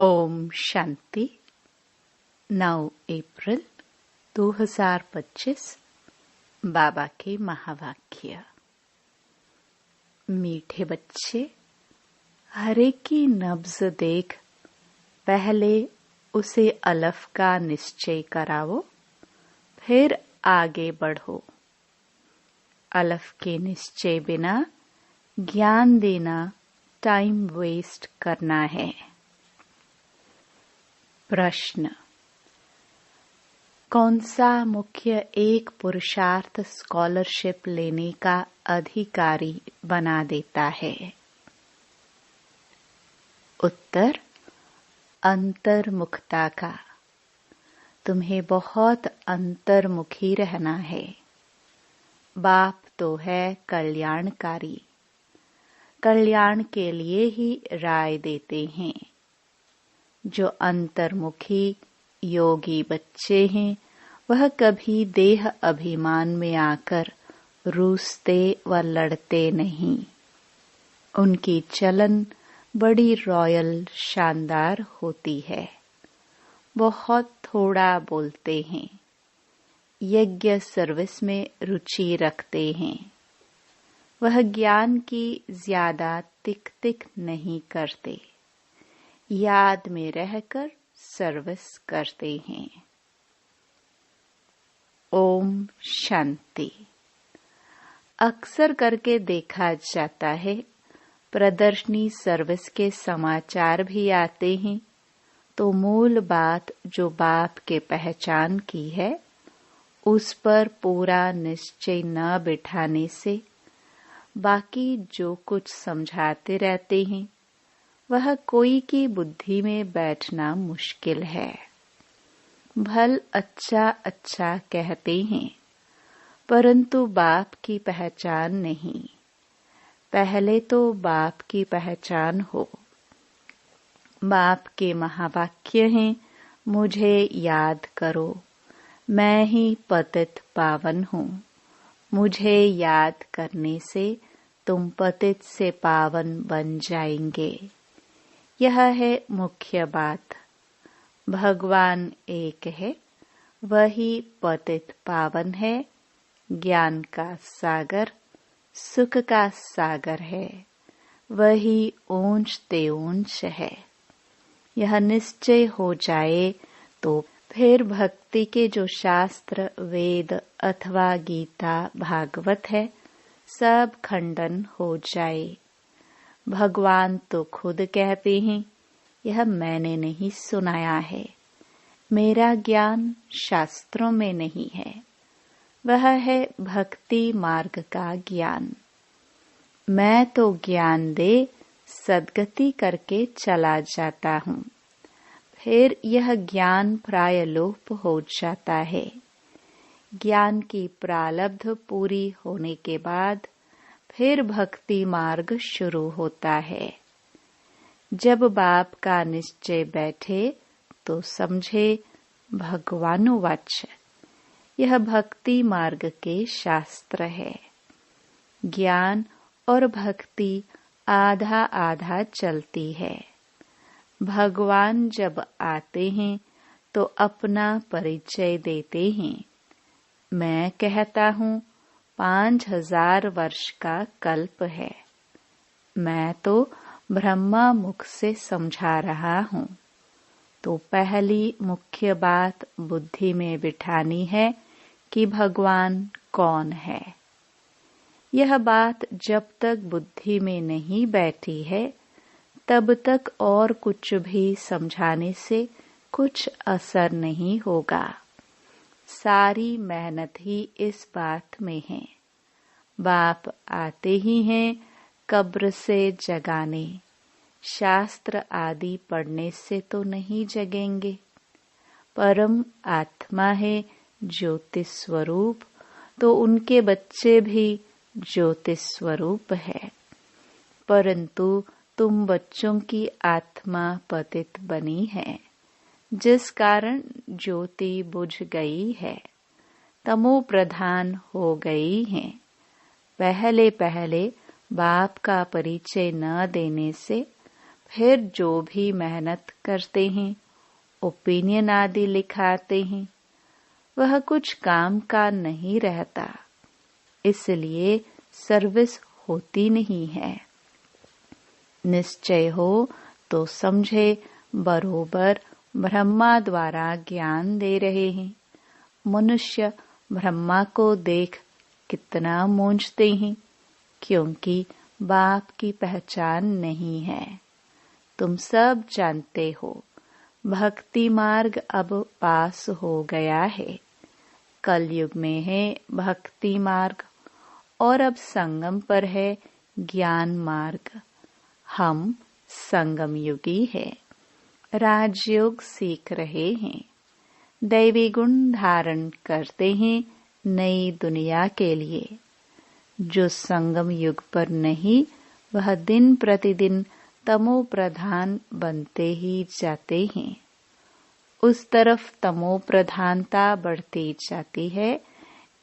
ओम शांति 9 अप्रैल 2025 बाबा के महावाक्य। मीठे बच्चे, हरे की नब्ज देख पहले उसे अलफ का निश्चय कराओ, फिर आगे बढ़ो। अलफ के निश्चय बिना ज्ञान देना टाइम वेस्ट करना है। प्रश्न: कौन सा मुख्य एक पुरुषार्थ स्कॉलरशिप लेने का अधिकारी बना देता है? उत्तर: अंतर्मुखता का। तुम्हें बहुत अंतर्मुखी रहना है। बाप तो है कल्याणकारी, कल्याण के लिए ही राय देते हैं। जो अंतर्मुखी योगी बच्चे हैं, वह कभी देह अभिमान में आकर रूसते व लड़ते नहीं। उनकी चलन बड़ी रॉयल शानदार होती है। बहुत थोड़ा बोलते हैं। यज्ञ सर्विस में रुचि रखते हैं। वह ज्ञान की ज्यादा तिक नहीं करते। याद में रहकर सर्विस करते हैं। ओम शांति। अक्सर करके देखा जाता है, प्रदर्शनी सर्विस के समाचार भी आते हैं, तो मूल बात जो बाप के पहचान की है, उस पर पूरा निश्चय न बिठाने से बाकी जो कुछ समझाते रहते हैं, वह कोई की बुद्धि में बैठना मुश्किल है। भल अच्छा अच्छा कहते हैं, परंतु बाप की पहचान नहीं। पहले तो बाप की पहचान हो। बाप के महावाक्य हैं, मुझे याद करो, मैं ही पतित पावन हूँ। मुझे याद करने से तुम पतित से पावन बन जाएंगे। यह है मुख्य बात। भगवान एक है, वही पतित पावन है, ज्ञान का सागर, सुख का सागर है, वही ऊंच ते ऊंच है। यह निश्चय हो जाए तो फिर भक्ति के जो शास्त्र, वेद अथवा गीता, भागवत है, सब खंडन हो जाए। भगवान तो खुद कहते हैं, यह मैंने नहीं सुनाया है। मेरा ज्ञान शास्त्रों में नहीं है, वह है भक्ति मार्ग का ज्ञान। मैं तो ज्ञान दे सद्गति करके चला जाता हूँ, फिर यह ज्ञान प्राय लोप हो जाता है। ज्ञान की प्रारब्ध पूरी होने के बाद फिर भक्ति मार्ग शुरू होता है। जब बाप का निश्चय बैठे तो समझे भगवानुवाच। यह भक्ति मार्ग के शास्त्र है। ज्ञान और भक्ति आधा आधा चलती है। भगवान जब आते हैं तो अपना परिचय देते हैं। मैं कहता हूँ 5000 वर्ष का कल्प है। मैं तो ब्रह्मा मुख से समझा रहा हूँ। तो पहली मुख्य बात बुद्धि में बिठानी है कि भगवान कौन है। यह बात जब तक बुद्धि में नहीं बैठी है, तब तक और कुछ भी समझाने से कुछ असर नहीं होगा। सारी मेहनत ही इस बात में है। बाप आते ही हैं कब्र से जगाने। शास्त्र आदि पढ़ने से तो नहीं जगेंगे। परम आत्मा है ज्योतिष स्वरूप, तो उनके बच्चे भी ज्योतिष स्वरूप है। परंतु तुम बच्चों की आत्मा पतित बनी है, जिस कारण ज्योति बुझ गई है, तमो प्रधान हो गई है। पहले पहले बाप का परिचय न देने से फिर जो भी मेहनत करते हैं, ओपिनियन आदि लिखाते हैं, वह कुछ काम का नहीं रहता, इसलिए सर्विस होती नहीं है। निश्चय हो तो समझे बरोबर ब्रह्मा द्वारा ज्ञान दे रहे हैं। मनुष्य ब्रह्मा को देख कितना मूंझते हैं, क्योंकि बाप की पहचान नहीं है। तुम सब जानते हो, भक्ति मार्ग अब पास हो गया है। कलयुग में है भक्ति मार्ग और अब संगम पर है ज्ञान मार्ग। हम संगम युगी है, राजयोग सीख रहे हैं, दैवी गुण धारण करते हैं नई दुनिया के लिए। जो संगम युग पर नहीं, वह दिन प्रतिदिन तमो प्रधान बनते ही जाते हैं। उस तरफ तमो प्रधानता बढ़ती जाती है,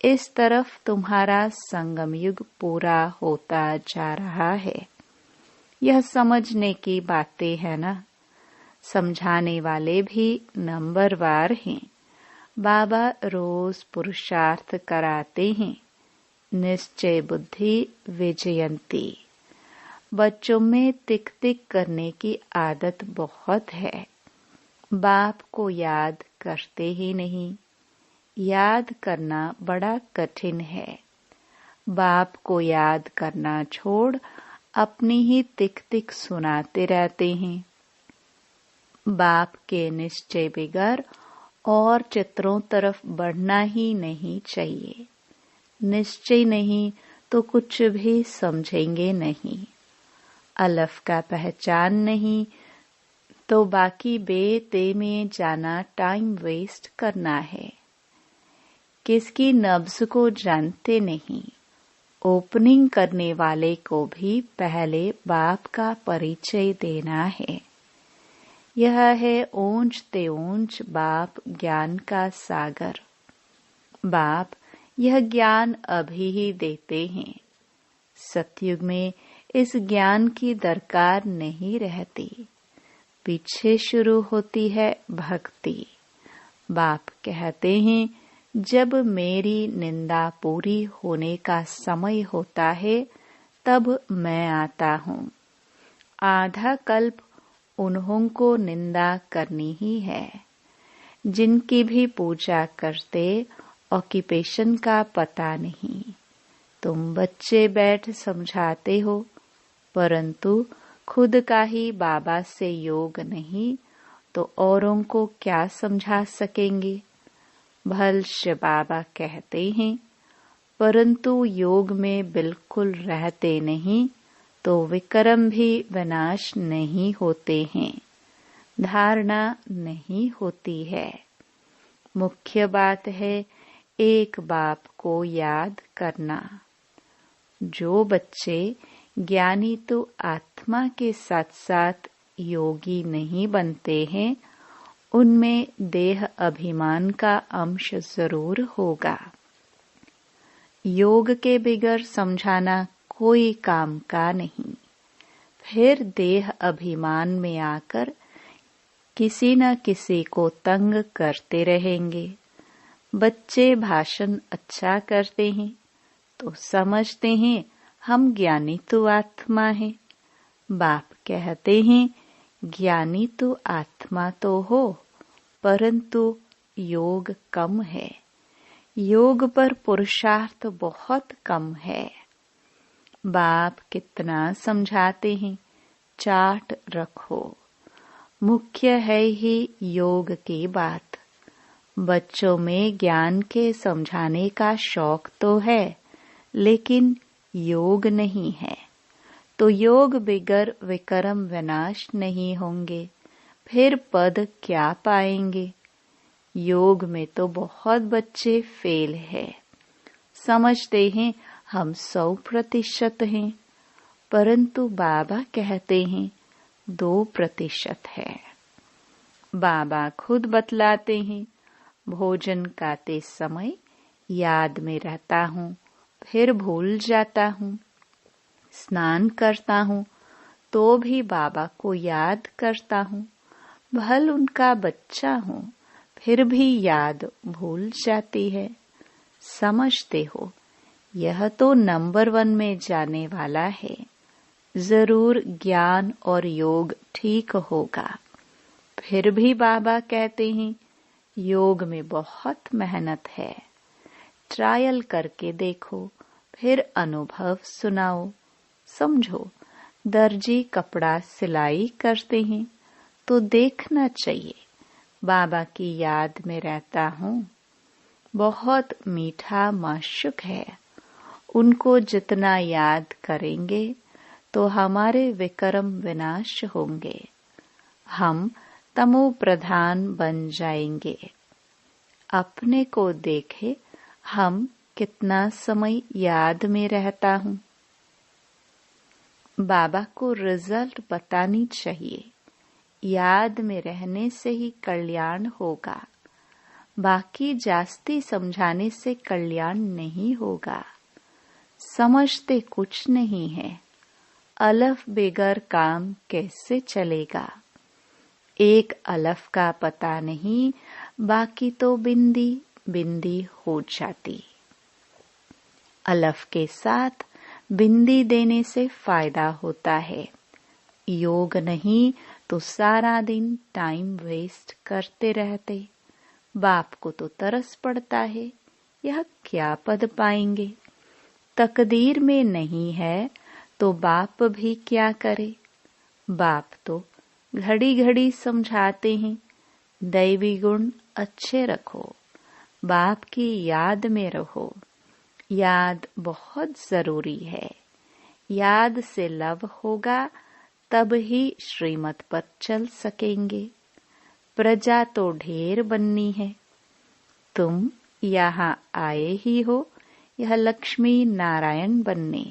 इस तरफ तुम्हारा संगम युग पूरा होता जा रहा है। यह समझने की बातें है ना। समझाने वाले भी नंबरवार हैं। बाबा रोज पुरुषार्थ कराते हैं। निश्चय बुद्धि विजयंती। बच्चों में तिक तिक करने की आदत बहुत है। बाप को याद करते ही नहीं। याद करना बड़ा कठिन है। बाप को याद करना छोड़ अपनी ही तिक तिक सुनाते रहते हैं। बाप के निश्चय बिगर और चित्रों तरफ बढ़ना ही नहीं चाहिए। निश्चय नहीं तो कुछ भी समझेंगे नहीं। अलफ का पहचान नहीं तो बाकी बेते में जाना टाइम वेस्ट करना है। किसकी नब्ज को जानते नहीं। ओपनिंग करने वाले को भी पहले बाप का परिचय देना है। यह है ऊंच ते ऊंच बाप ज्ञान का सागर। बाप यह ज्ञान अभी ही देते हैं। सतयुग में इस ज्ञान की दरकार नहीं रहती। पीछे शुरू होती है भक्ति। बाप कहते हैं, जब मेरी निंदा पूरी होने का समय होता है, तब मैं आता हूँ। आधा कल्प उन्हों को निंदा करनी ही है। जिनकी भी पूजा करते ऑक्यूपेशन का पता नहीं। तुम बच्चे बैठ समझाते हो, परंतु खुद का ही बाबा से योग नहीं तो औरों को क्या समझा सकेंगे। भलश बाबा कहते हैं, परंतु योग में बिल्कुल रहते नहीं तो विक्रम भी विनाश नहीं होते हैं। धारणा नहीं होती है। मुख्य बात है एक बाप को याद करना। जो बच्चे ज्ञानी तो आत्मा के साथ साथ योगी नहीं बनते हैं, उनमें देह अभिमान का अंश जरूर होगा। योग के बिगर समझाना कोई काम का नहीं। फिर देह अभिमान में आकर किसी न किसी को तंग करते रहेंगे। बच्चे भाषण अच्छा करते हैं तो समझते हैं हम ज्ञानी तो आत्मा है। बाप कहते हैं, ज्ञानी तो आत्मा तो हो, परंतु योग कम है। योग पर पुरुषार्थ बहुत कम है। बाप कितना समझाते हैं, चार्ट रखो। मुख्य है ही योग की बात। बच्चों में ज्ञान के समझाने का शौक तो है, लेकिन योग नहीं है। तो योग बिगर विक्रम विनाश नहीं होंगे, फिर पद क्या पाएंगे। योग में तो बहुत बच्चे फेल है। समझते हैं हम 100% हैं, परंतु बाबा कहते हैं 2% है। बाबा खुद बतलाते हैं, भोजन खाते समय याद में रहता हूँ, फिर भूल जाता हूँ। स्नान करता हूँ तो भी बाबा को याद करता हूँ। भल उनका बच्चा हूँ, फिर भी याद भूल जाती है। समझते हो, यह तो नंबर 1 में जाने वाला है। जरूर ज्ञान और योग ठीक होगा। फिर भी बाबा कहते हैं योग में बहुत मेहनत है। ट्रायल करके देखो, फिर अनुभव सुनाओ। समझो, दर्जी कपड़ा सिलाई करते हैं तो देखना चाहिए। बाबा की याद में रहता हूँ। बहुत मीठा माशुक है। उनको जितना याद करेंगे तो हमारे विक्रम विनाश होंगे। हम तमो प्रधान बन जाएंगे। अपने को देखे, हम कितना समय याद में रहता हूँ। बाबा को रिजल्ट बतानी चाहिए। याद में रहने से ही कल्याण होगा। बाकी जास्ती समझाने से कल्याण नहीं होगा। समझते कुछ नहीं है। अलफ बेगर काम कैसे चलेगा। एक अलफ का पता नहीं, बाकी तो बिंदी बिंदी हो जाती। अलफ के साथ बिंदी देने से फायदा होता है। योग नहीं तो सारा दिन टाइम वेस्ट करते रहते। बाप को तो तरस पड़ता है, यह क्या पद पाएंगे। तकदीर में नहीं है तो बाप भी क्या करे। बाप तो घड़ी घड़ी समझाते हैं, दैवी गुण अच्छे रखो, बाप की याद में रहो। याद बहुत जरूरी है। याद से लव होगा, तब ही श्रीमत पर चल सकेंगे। प्रजा तो ढेर बननी है। तुम यहाँ आए ही हो, यह लक्ष्मी नारायण बनने।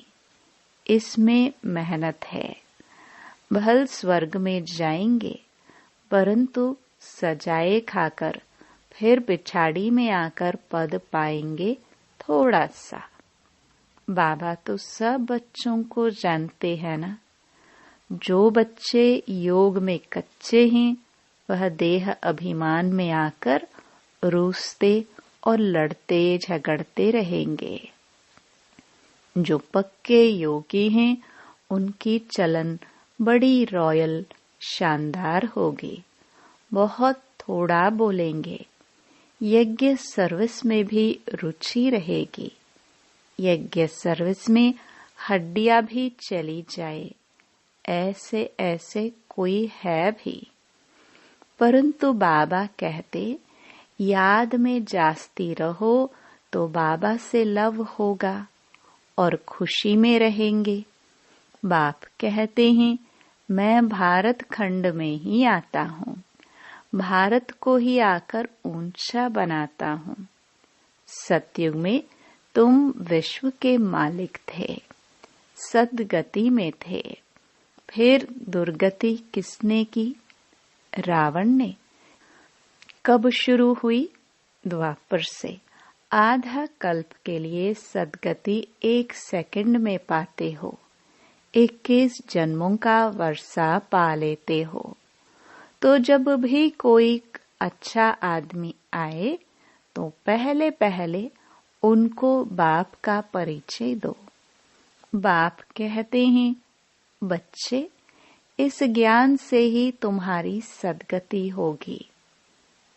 इसमें मेहनत है। भल स्वर्ग में जाएंगे, परंतु सजाए खाकर फिर पिछाड़ी में आकर पद पाएंगे थोड़ा सा। बाबा तो सब बच्चों को जानते हैं ना। जो बच्चे योग में कच्चे हैं, वह देह अभिमान में आकर रूसते और लड़ते झगड़ते रहेंगे। जो पक्के योगी हैं, उनकी चलन बड़ी रॉयल शानदार होगी। बहुत थोड़ा बोलेंगे। यज्ञ सर्विस में भी रुचि रहेगी। यज्ञ सर्विस में हड्डियां भी चली जाए, ऐसे ऐसे कोई है भी। परंतु बाबा कहते, याद में जास्ती रहो तो बाबा से लव होगा और खुशी में रहेंगे। बाप कहते हैं, मैं भारत खंड में ही आता हूँ। भारत को ही आकर ऊंचा बनाता हूँ। सतयुग में तुम विश्व के मालिक थे, सदगति में थे। फिर दुर्गति किसने की? रावण ने। कब शुरू हुई? द्वापर से। आधा कल्प के लिए सदगति 1 सेकंड में पाते हो। 21 जन्मों का वर्षा पा लेते हो। तो जब भी कोई अच्छा आदमी आए तो पहले पहले उनको बाप का परिचय दो। बाप कहते हैं, बच्चे, इस ज्ञान से ही तुम्हारी सदगति होगी।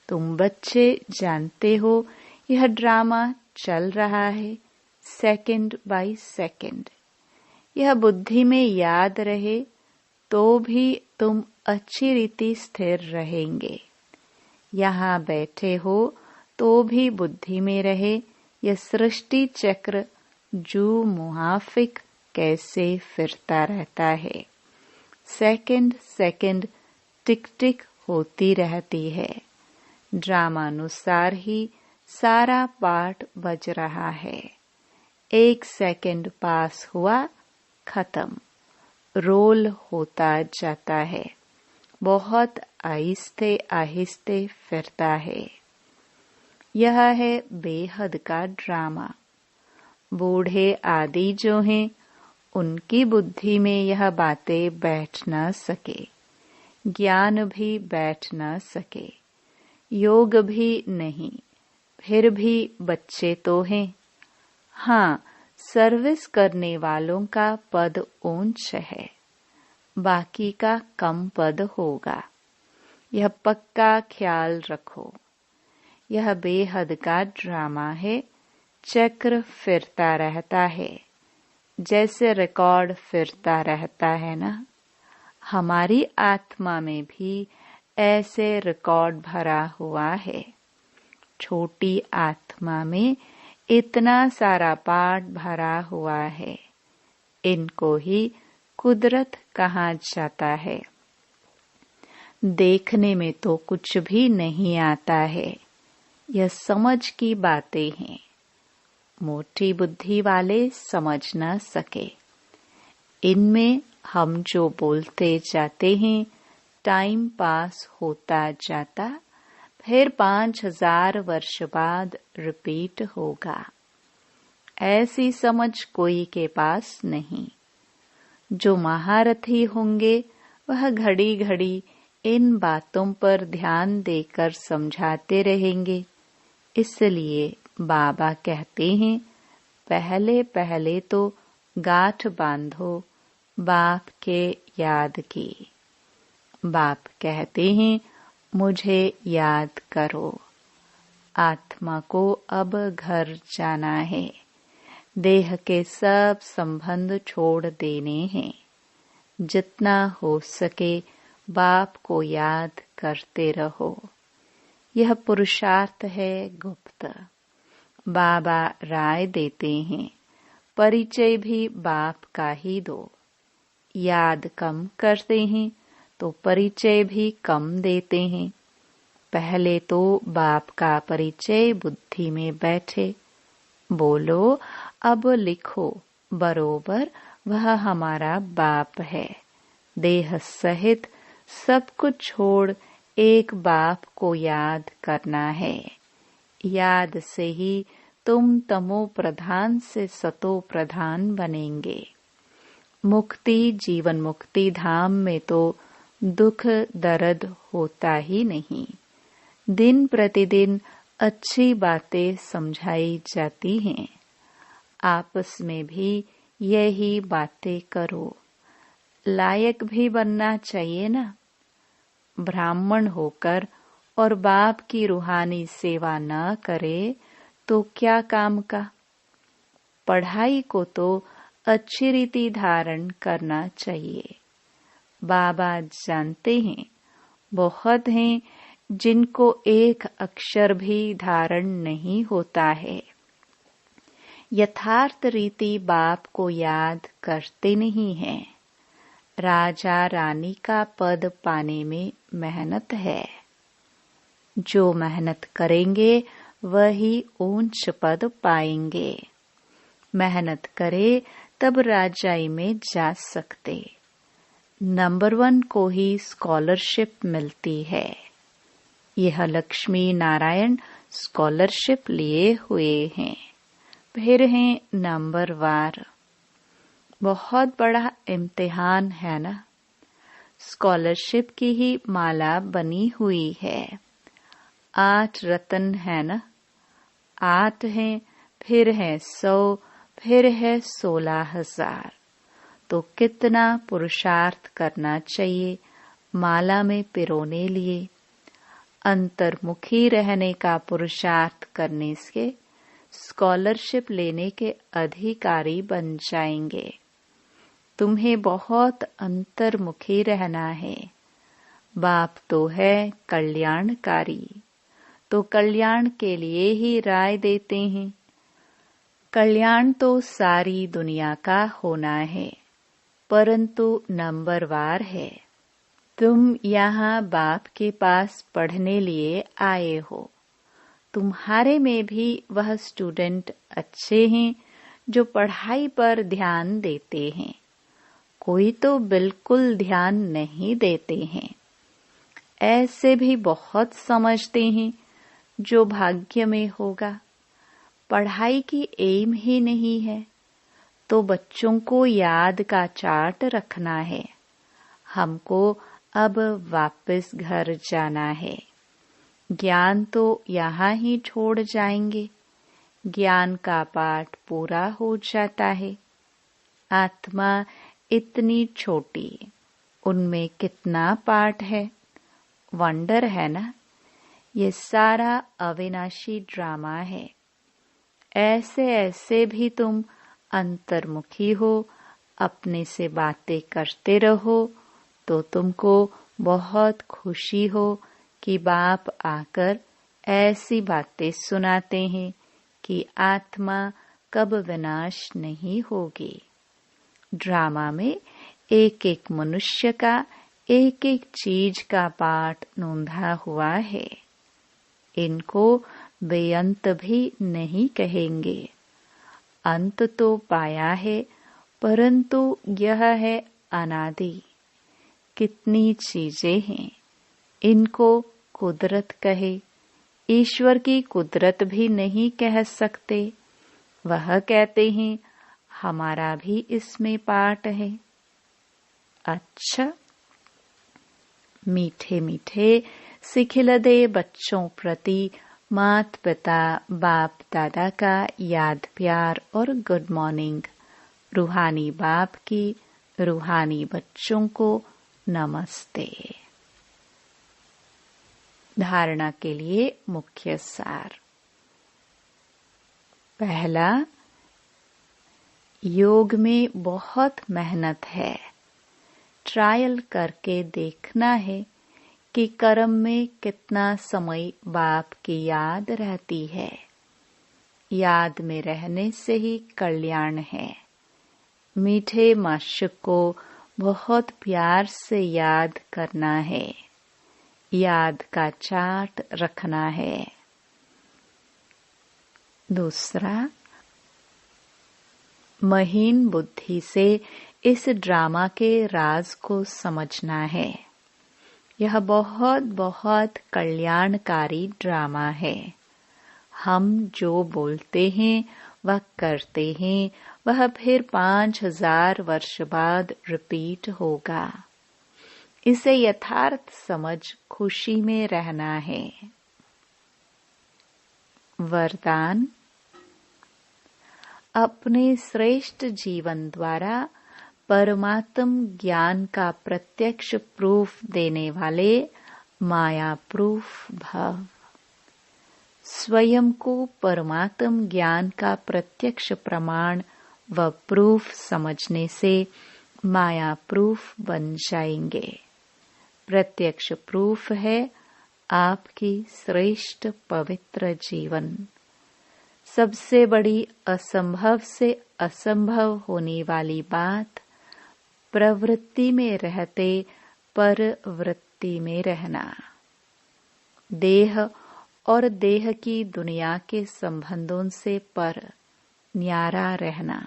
तुम बच्चे जानते हो यह ड्रामा चल रहा है सेकंड बाय सेकंड। यह बुद्धि में याद रहे तो भी तुम अच्छी रीति स्थिर रहेंगे। यहाँ बैठे हो तो भी बुद्धि में रहे यह सृष्टि चक्र जू मुहाफिक कैसे फिरता रहता है। सेकंड सेकंड टिक टिक होती रहती है। ड्रामानुसार ही सारा पाठ बज रहा है। 1 सेकंड पास हुआ, खत्म। रोल होता जाता है। बहुत आहिस्ते आहिस्ते फिरता है। यह है बेहद का ड्रामा। बूढ़े आदि जो हैं, उनकी बुद्धि में यह बातें बैठ न सके, ज्ञान भी बैठ न सके, योग भी नहीं, फिर भी बच्चे तो हैं। हाँ, सर्विस करने वालों का पद ऊंच है, बाकी का कम पद होगा। यह पक्का ख्याल रखो। यह बेहद का ड्रामा है। चक्र फिरता रहता है, जैसे रिकॉर्ड फिरता रहता है ना। हमारी आत्मा में भी ऐसे रिकॉर्ड भरा हुआ है। छोटी आत्मा में इतना सारा पाठ भरा हुआ है। इनको ही कुदरत कहा जाता है। देखने में तो कुछ भी नहीं आता है। यह समझ की बातें हैं। मोटी बुद्धि वाले समझ न सके। इनमें हम जो बोलते जाते हैं, टाइम पास होता जाता, फिर 5000 वर्ष बाद रिपीट होगा। ऐसी समझ कोई के पास नहीं। जो महारथी होंगे वह घड़ी घड़ी इन बातों पर ध्यान देकर समझाते रहेंगे। इसलिए बाबा कहते हैं, पहले पहले तो गांठ बांधो बाप के याद की। बाप कहते हैं, मुझे याद करो। आत्मा को अब घर जाना है। देह के सब संबंध छोड़ देने हैं। जितना हो सके बाप को याद करते रहो। यह पुरुषार्थ है गुप्त। बाबा राय देते हैं, परिचय भी बाप का ही दो। याद कम करते हैं तो परिचय भी कम देते हैं। पहले तो बाप का परिचय बुद्धि में बैठे। बोलो, अब लिखो बरोबर वह हमारा बाप है। देह सहित सब कुछ छोड़ एक बाप को याद करना है। याद से ही तुम तमो प्रधान से सतो प्रधान बनेंगे। मुक्ति जीवन मुक्ति धाम में तो दुख दर्द होता ही नहीं। दिन प्रतिदिन अच्छी बातें समझाई जाती हैं। आपस में भी यही बातें करो। लायक भी बनना चाहिए ना। ब्राह्मण होकर और बाप की रूहानी सेवा न करे तो क्या काम का। पढ़ाई को तो अच्छी रीति धारण करना चाहिए। बाबा जानते हैं, बहुत हैं जिनको एक अक्षर भी धारण नहीं होता है। यथार्थ रीति बाप को याद करते नहीं हैं। राजा रानी का पद पाने में मेहनत है। जो मेहनत करेंगे वही ऊंच पद पाएंगे। मेहनत करे तब राजाई में जा सकते। नंबर 1 को ही स्कॉलरशिप मिलती है। यह लक्ष्मी नारायण स्कॉलरशिप लिए हुए हैं। फिर हैं नंबरवार। बहुत बड़ा इम्तिहान है ना। स्कॉलरशिप की ही माला बनी हुई है। 8 रत्न है ना। 8 हैं, फिर है 100, फिर है 16,000। तो कितना पुरुषार्थ करना चाहिए माला में पिरोने लिए। अंतर्मुखी रहने का पुरुषार्थ करने से स्कॉलरशिप लेने के अधिकारी बन जाएंगे। तुम्हें बहुत अंतर्मुखी रहना है। बाप तो है कल्याणकारी, तो कल्याण के लिए ही राय देते हैं। कल्याण तो सारी दुनिया का होना है, परंतु नंबरवार है। तुम यहाँ बाप के पास पढ़ने लिए आए हो। तुम्हारे में भी वह स्टूडेंट अच्छे हैं जो पढ़ाई पर ध्यान देते हैं। कोई तो बिल्कुल ध्यान नहीं देते हैं। ऐसे भी बहुत समझते हैं जो भाग्य में होगा। पढ़ाई की एम ही नहीं है। तो बच्चों को याद का चार्ट रखना है। हमको अब वापस घर जाना है। ज्ञान तो यहाँ ही छोड़ जाएंगे। ज्ञान का पाठ पूरा हो जाता है। आत्मा इतनी छोटी, उनमें कितना पाठ है। वंडर है ना। ये सारा अविनाशी ड्रामा है। ऐसे ऐसे भी तुम अंतर्मुखी हो, अपने से बातें करते रहो तो तुमको बहुत खुशी हो कि बाप आकर ऐसी बातें सुनाते हैं कि आत्मा कब विनाश नहीं होगी। ड्रामा में एक एक मनुष्य का एक एक चीज का पाठ नोंधा हुआ है। इनको बेअंत भी नहीं कहेंगे। अंत तो पाया है, परंतु यह है अनादि। कितनी चीजें हैं, इनको कुदरत कहे। ईश्वर की कुदरत भी नहीं कह सकते। वह कहते हैं हमारा भी इसमें पार्ट है। अच्छा, मीठे मीठे सिखिलदे बच्चों प्रति मात पिता बाप दादा का याद प्यार और गुड मॉर्निंग। रूहानी बाप की रूहानी बच्चों को नमस्ते। धारणा के लिए मुख्य सार। पहला, योग में बहुत मेहनत है। ट्रायल करके देखना है कि कर्म में कितना समय बाप की याद रहती है। याद में रहने से ही कल्याण है। मीठे माशुक को बहुत प्यार से याद करना है। याद का चार्ट रखना है। दूसरा, महीन बुद्धि से इस ड्रामा के राज को समझना है। यह बहुत बहुत कल्याणकारी ड्रामा है। हम जो बोलते हैं वह करते हैं, वह फिर 5000 वर्ष बाद रिपीट होगा। इसे यथार्थ समझ खुशी में रहना है। वरदान, अपने श्रेष्ठ जीवन द्वारा परमात्म ज्ञान का प्रत्यक्ष प्रूफ देने वाले माया प्रूफ भव। स्वयं को परमात्म ज्ञान का प्रत्यक्ष प्रमाण व प्रूफ समझने से माया प्रूफ बन जाएंगे। प्रत्यक्ष प्रूफ है आपकी श्रेष्ठ पवित्र जीवन। सबसे बड़ी असंभव से असंभव होने वाली बात प्रवृत्ति में रहते परवृत्ति में रहना। देह और देह की दुनिया के संबंधों से पर न्यारा रहना।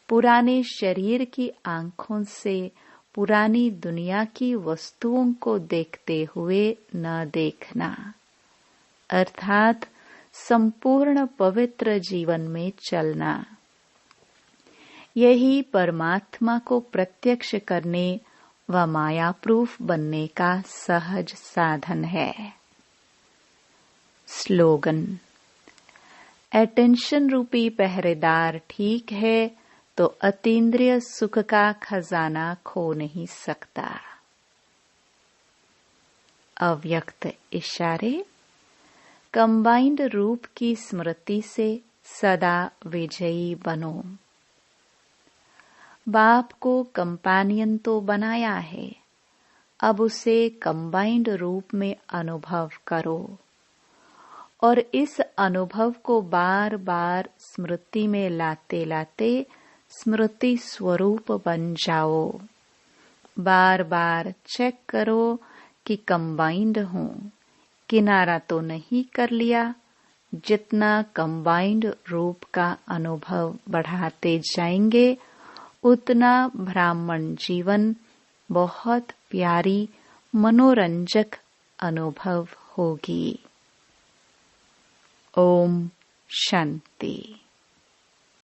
पुराने शरीर की आंखों से पुरानी दुनिया की वस्तुओं को देखते हुए न देखना, अर्थात संपूर्ण पवित्र जीवन में चलना। यही परमात्मा को प्रत्यक्ष करने व माया प्रूफ बनने का सहज साधन है। स्लोगन, अटेंशन रूपी पहरेदार ठीक है तो अतीन्द्रिय सुख का खजाना खो नहीं सकता। अव्यक्त इशारे, कंबाइंड रूप की स्मृति से सदा विजयी बनो। बाप को कंपेनियन तो बनाया है, अब उसे कंबाइंड रूप में अनुभव करो और इस अनुभव को बार बार स्मृति में लाते लाते स्मृति स्वरूप बन जाओ। बार बार चेक करो कि कंबाइंड हूँ, किनारा तो नहीं कर लिया। जितना कंबाइंड रूप का अनुभव बढ़ाते जाएंगे उतना ब्राह्मण जीवन बहुत प्यारी मनोरंजक अनुभव होगी। ओम शांति।